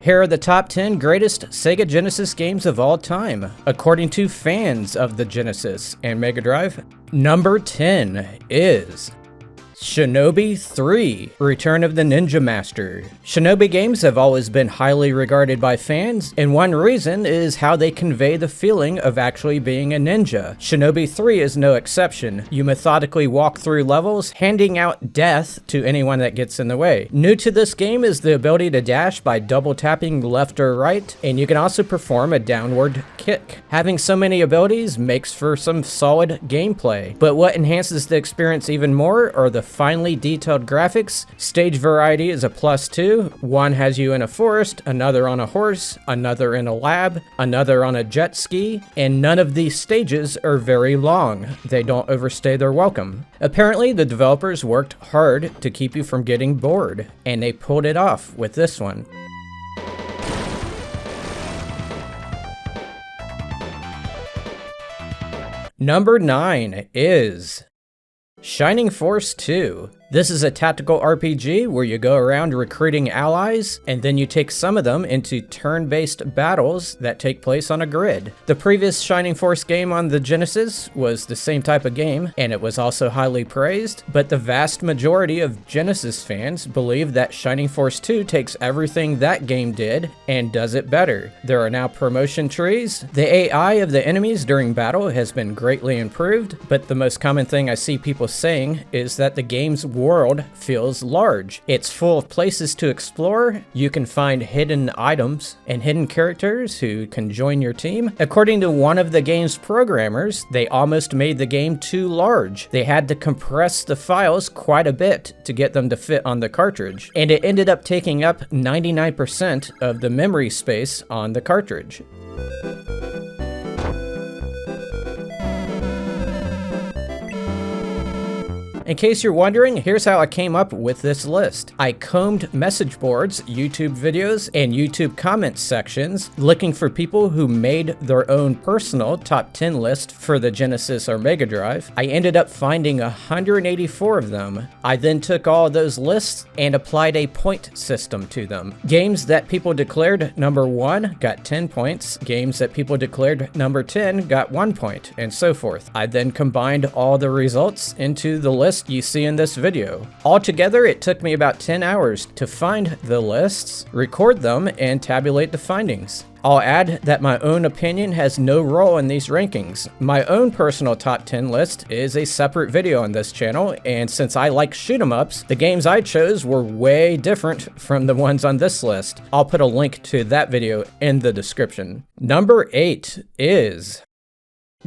Here are the top 10 greatest Sega Genesis games of all time, according to fans of the Genesis and Mega Drive. Number 10 is Shinobi 3: Return of the Ninja Master. Shinobi games have always been highly regarded by fans, and one reason is how they convey the feeling of actually being a ninja. Shinobi 3 is no exception. You methodically walk through levels, handing out death to anyone that gets in the way. New to this game is the ability to dash by double tapping left or right, and you can also perform a downward kick. Having so many abilities makes for some solid gameplay, but what enhances the experience even more are the finely detailed graphics. Stage variety is a +2. One has you in a forest, another on a horse, another in a lab, another on a jet ski, and none of these stages are very long. They don't overstay their welcome. Apparently, the developers worked hard to keep you from getting bored, and they pulled it off with this one. Number 9 is Shining Force 2. This is a tactical RPG where you go around recruiting allies, and then you take some of them into turn-based battles that take place on a grid. The previous Shining Force game on the Genesis was the same type of game, and it was also highly praised, but the vast majority of Genesis fans believe that Shining Force 2 takes everything that game did and does it better. There are now promotion trees. The AI of the enemies during battle has been greatly improved, but the most common thing I see people saying is that the game's world feels large. It's full of places to explore. You can find hidden items and hidden characters who can join your team. According to one of the game's programmers, they almost made the game too large. They had to compress the files quite a bit to get them to fit on the cartridge, and it ended up taking up 99% of the memory space on the cartridge. In case you're wondering, here's how I came up with this list. I combed message boards, YouTube videos, and YouTube comment sections looking for people who made their own personal top 10 list for the Genesis or Mega Drive. I ended up finding 184 of them. I then took all those lists and applied a point system to them. Games that people declared number 1 got 10 points. Games that people declared number 10 got 1 point, and so forth. I then combined all the results into the list you see in this video. Altogether, it took me about 10 hours to find the lists, record them, and tabulate the findings. I'll add that my own opinion has no role in these rankings. My own personal top 10 list is a separate video on this channel, and since I like shoot 'em ups, the games I chose were way different from the ones on this list. I'll put a link to that video in the description. Number 8 is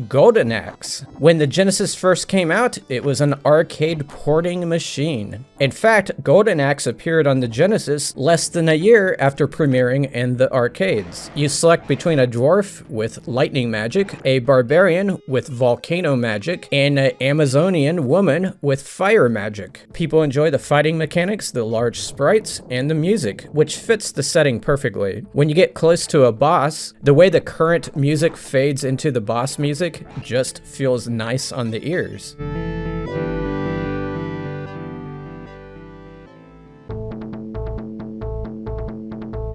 Golden Axe. When the Genesis first came out, it was an arcade porting machine. In fact, Golden Axe appeared on the Genesis less than a year after premiering in the arcades. You select between a dwarf with lightning magic, a barbarian with volcano magic, and an Amazonian woman with fire magic. People enjoy the fighting mechanics, the large sprites, and the music, which fits the setting perfectly. When you get close to a boss, the way the current music fades into the boss music just feels nice on the ears.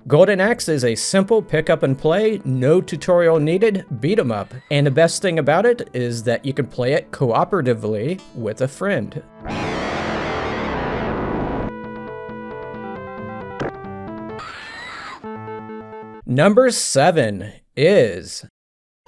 Golden Axe is a simple pick up and play, no tutorial needed beat 'em up, and the best thing about it is that you can play it cooperatively with a friend. Number 7 is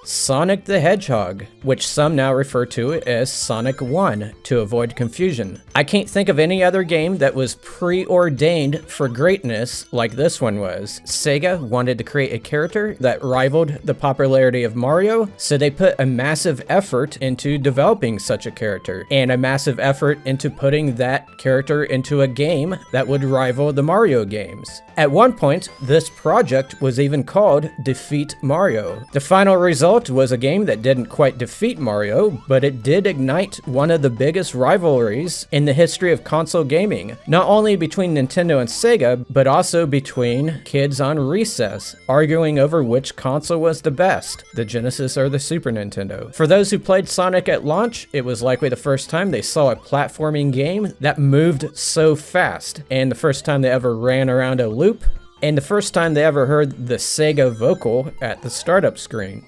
Sonic the Hedgehog, which some now refer to as Sonic 1 to avoid confusion. I can't think of any other game that was preordained for greatness like this one was. Sega wanted to create a character that rivaled the popularity of Mario, so they put a massive effort into developing such a character, and a massive effort into putting that character into a game that would rival the Mario games. At one point, this project was even called Defeat Mario. The final result was a game that didn't quite defeat Mario, but it did ignite one of the biggest rivalries in the history of console gaming, not only between Nintendo and Sega, but also between kids on recess, arguing over which console was the best, the Genesis or the Super Nintendo. For those who played Sonic at launch, it was likely the first time they saw a platforming game that moved so fast, and the first time they ever ran around a loop and the first time they ever heard the Sega vocal at the startup screen.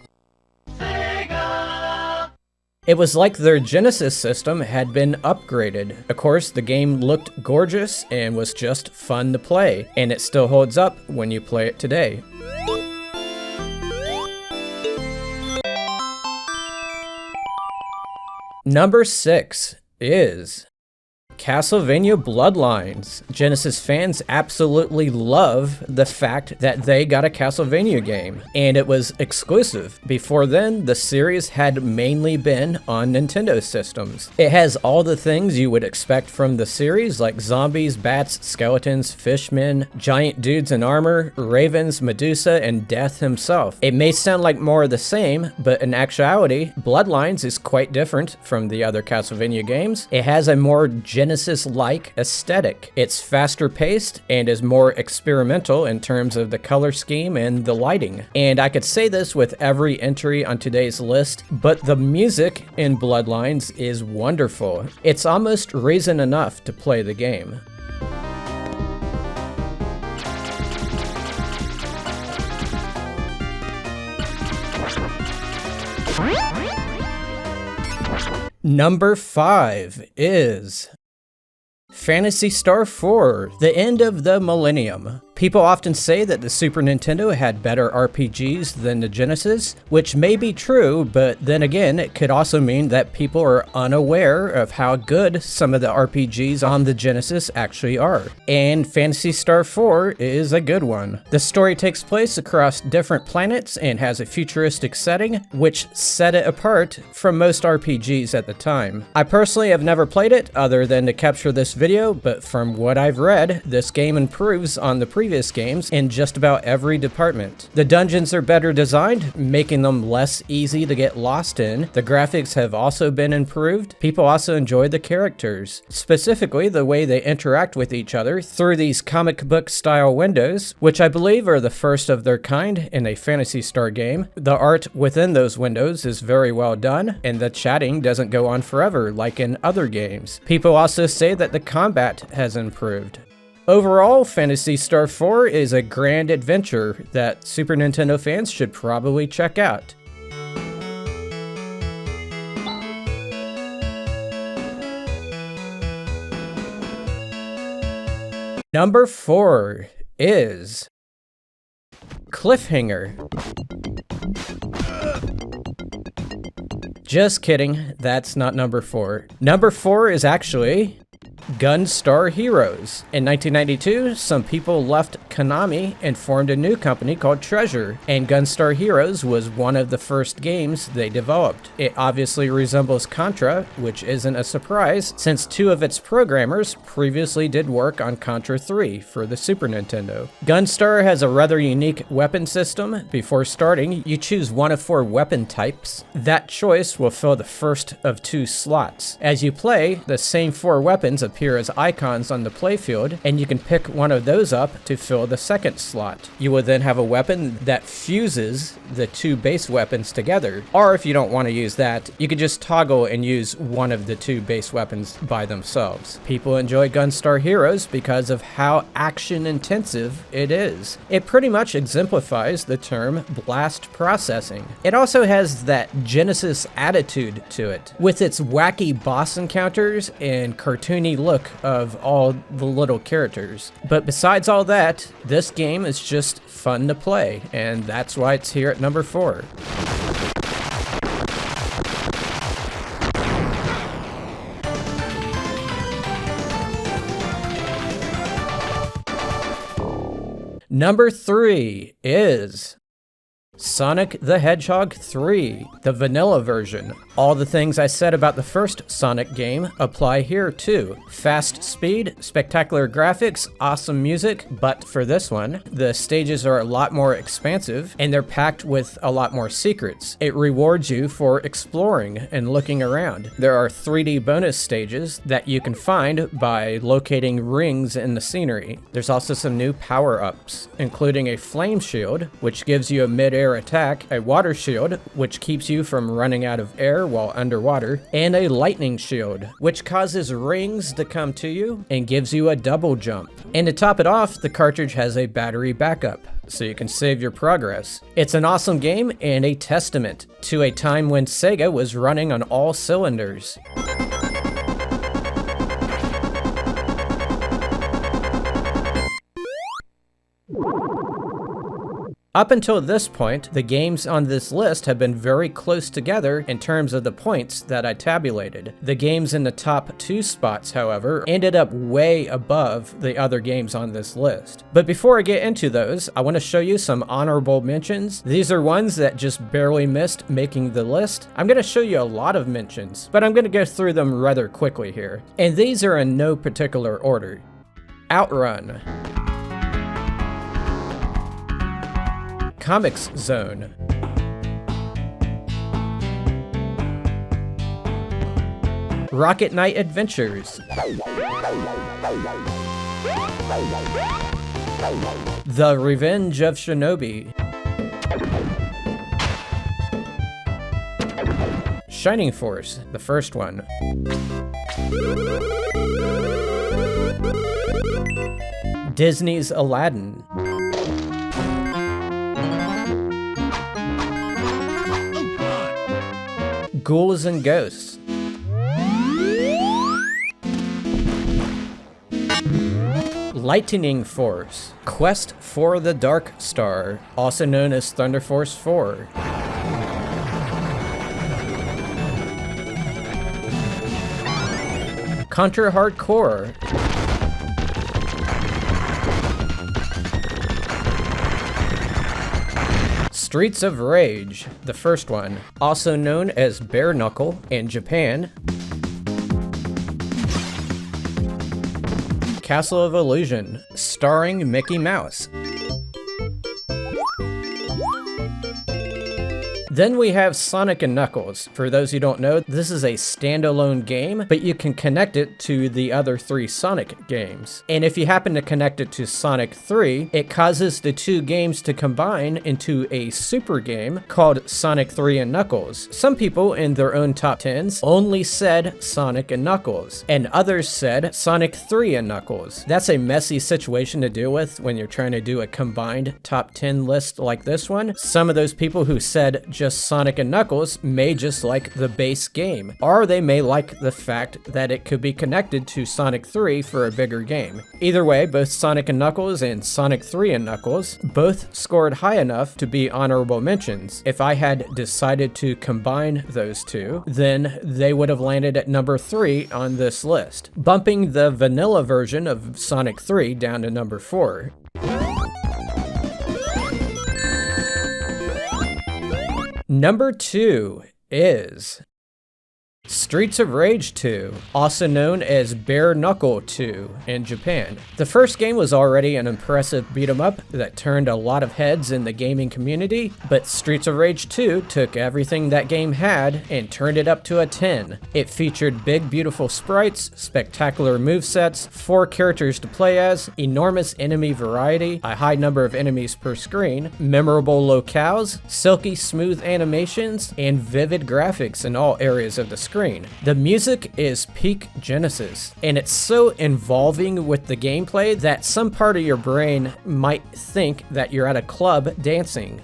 It was like their Genesis system had been upgraded. Of course, the game looked gorgeous and was just fun to play, and it still holds up when you play it today. Number 6 is Castlevania Bloodlines. Genesis fans absolutely love the fact that they got a Castlevania game, and it was exclusive. Before then, the series had mainly been on Nintendo systems. It has all the things you would expect from the series, like zombies, bats, skeletons, fishmen, giant dudes in armor, ravens, Medusa, and Death himself. It may sound like more of the same, but in actuality, Bloodlines is quite different from the other Castlevania games. It has a more Genesis-like aesthetic. It's faster paced and is more experimental in terms of the color scheme and the lighting. And I could say this with every entry on today's list, but the music in Bloodlines is wonderful. It's almost reason enough to play the game. Number 5 is Phantasy Star 4, The End of the Millennium. People often say that the Super Nintendo had better RPGs than the Genesis, which may be true, but then again, it could also mean that people are unaware of how good some of the RPGs on the Genesis actually are. And Phantasy Star 4 is a good one. The story takes place across different planets and has a futuristic setting, which set it apart from most RPGs at the time. I personally have never played it other than to capture this video, but from what I've read, this game improves on the previous games in just about every department. The dungeons are better designed, making them less easy to get lost in. The graphics have also been improved. People also enjoy the characters, specifically the way they interact with each other through these comic book style windows, which I believe are the first of their kind in a Phantasy Star game. The art within those windows is very well done, and the chatting doesn't go on forever like in other games. People also say that the combat has improved. Overall, Phantasy Star 4 is a grand adventure that Super Nintendo fans should probably check out. Number 4 is Cliffhanger. Just kidding, that's not number 4. Number 4 is actually Gunstar Heroes. In 1992, some people left Konami and formed a new company called Treasure, and Gunstar Heroes was one of the first games they developed. It obviously resembles Contra, which isn't a surprise, since 2 of its programmers previously did work on Contra 3 for the Super Nintendo. Gunstar has a rather unique weapon system. Before starting, you choose one of 4 weapon types. That choice will fill the first of 2 slots. As you play, the same 4 weapons appear as icons on the playfield, and you can pick one of those up to fill the second slot. You will then have a weapon that fuses the 2 base weapons together, or if you don't want to use that, you can just toggle and use one of the 2 base weapons by themselves. People enjoy Gunstar Heroes because of how action intensive it is. It pretty much exemplifies the term blast processing. It also has that Genesis attitude to it, with its wacky boss encounters and cartoony look of all the little characters. But besides all that, this game is just fun to play, and that's why it's here at number 4. Number 3 is Sonic the Hedgehog 3, the vanilla version. All the things I said about the first Sonic game apply here too. Fast speed, spectacular graphics, awesome music, but for this one, the stages are a lot more expansive and they're packed with a lot more secrets. It rewards you for exploring and looking around. There are 3D bonus stages that you can find by locating rings in the scenery. There's also some new power-ups, including a flame shield, which gives you a mid-air air attack, a water shield, which keeps you from running out of air while underwater, and a lightning shield, which causes rings to come to you and gives you a double jump. And to top it off, the cartridge has a battery backup, so you can save your progress. It's an awesome game and a testament to a time when Sega was running on all cylinders. Up until this point, the games on this list have been very close together in terms of the points that I tabulated. The games in the top 2 spots, however, ended up way above the other games on this list. But before I get into those, I want to show you some honorable mentions. These are ones that just barely missed making the list. I'm going to show you a lot of mentions, but I'm going to go through them rather quickly here. And these are in no particular order. Outrun, Comics Zone, Rocket Knight Adventures, The Revenge of Shinobi, Shining Force, the first one, Disney's Aladdin, Ghouls and Ghosts, Lightning Force, Quest for the Dark Star, also known as Thunder Force 4, Contra Hardcore, Streets of Rage, the first one, also known as Bare Knuckle in Japan, Castle of Illusion, starring Mickey Mouse. Then we have Sonic & Knuckles. For those who don't know, this is a standalone game, but you can connect it to the other 3 Sonic games. And if you happen to connect it to Sonic 3, it causes the 2 games to combine into a super game called Sonic 3 and Knuckles. Some people in their own top 10s only said Sonic and Knuckles, and others said Sonic 3 and Knuckles. That's a messy situation to deal with when you're trying to do a combined top 10 list like this one. Some of those people who said just Sonic and Knuckles may just like the base game, or they may like the fact that it could be connected to Sonic 3 for a bigger game. Either way, both Sonic and Knuckles and Sonic 3 and Knuckles both scored high enough to be honorable mentions. If I had decided to combine those 2, then they would have landed at number 3 on this list, bumping the vanilla version of Sonic 3 down to number 4. Number 2 is Streets of Rage 2, also known as Bare Knuckle 2 in Japan. The first game was already an impressive beat-em-up that turned a lot of heads in the gaming community, but Streets of Rage 2 took everything that game had and turned it up to a 10. It featured big, beautiful sprites, spectacular movesets, 4 characters to play as, enormous enemy variety, a high number of enemies per screen, memorable locales, silky smooth animations, and vivid graphics in all areas of the screen. The music is peak Genesis, and it's so involving with the gameplay that some part of your brain might think that you're at a club dancing.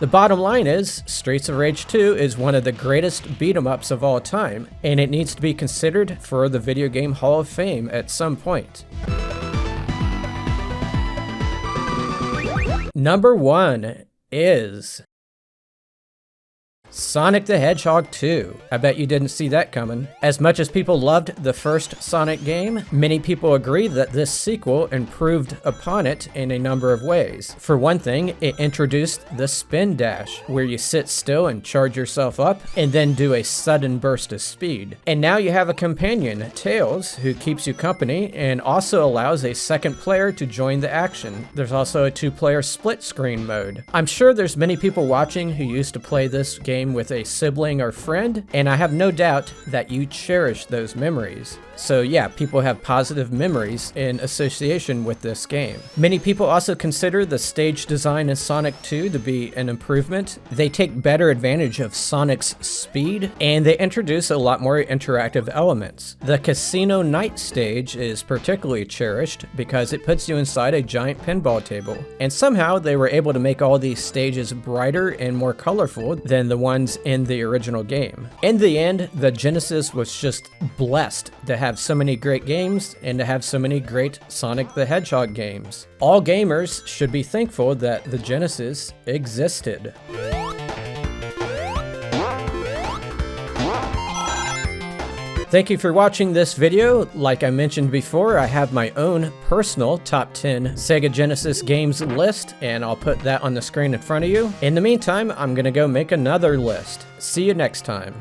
The bottom line is, Streets of Rage 2 is one of the greatest beat-em-ups of all time, and it needs to be considered for the Video Game Hall of Fame at some point. Number 1 is Sonic the Hedgehog 2. I bet you didn't see that coming. As much as people loved the first Sonic game, many people agree that this sequel improved upon it in a number of ways. For one thing, it introduced the spin dash, where you sit still and charge yourself up, and then do a sudden burst of speed. And now you have a companion, Tails, who keeps you company and also allows a second player to join the action. There's also a 2-player split screen mode. I'm sure there's many people watching who used to play this game with a sibling or friend, and I have no doubt that you cherish those memories. So yeah, people have positive memories in association with this game. Many people also consider the stage design in Sonic 2 to be an improvement. They take better advantage of Sonic's speed, and they introduce a lot more interactive elements. The Casino Night stage is particularly cherished because it puts you inside a giant pinball table, and somehow they were able to make all these stages brighter and more colorful than the ones in the original game. In the end, the Genesis was just blessed to have so many great games and to have so many great Sonic the Hedgehog games. All gamers should be thankful that the Genesis existed. Thank you for watching this video. Like I mentioned before, I have my own personal top 10 Sega Genesis games list, and I'll put that on the screen in front of you. In the meantime, I'm gonna go make another list. See you next time.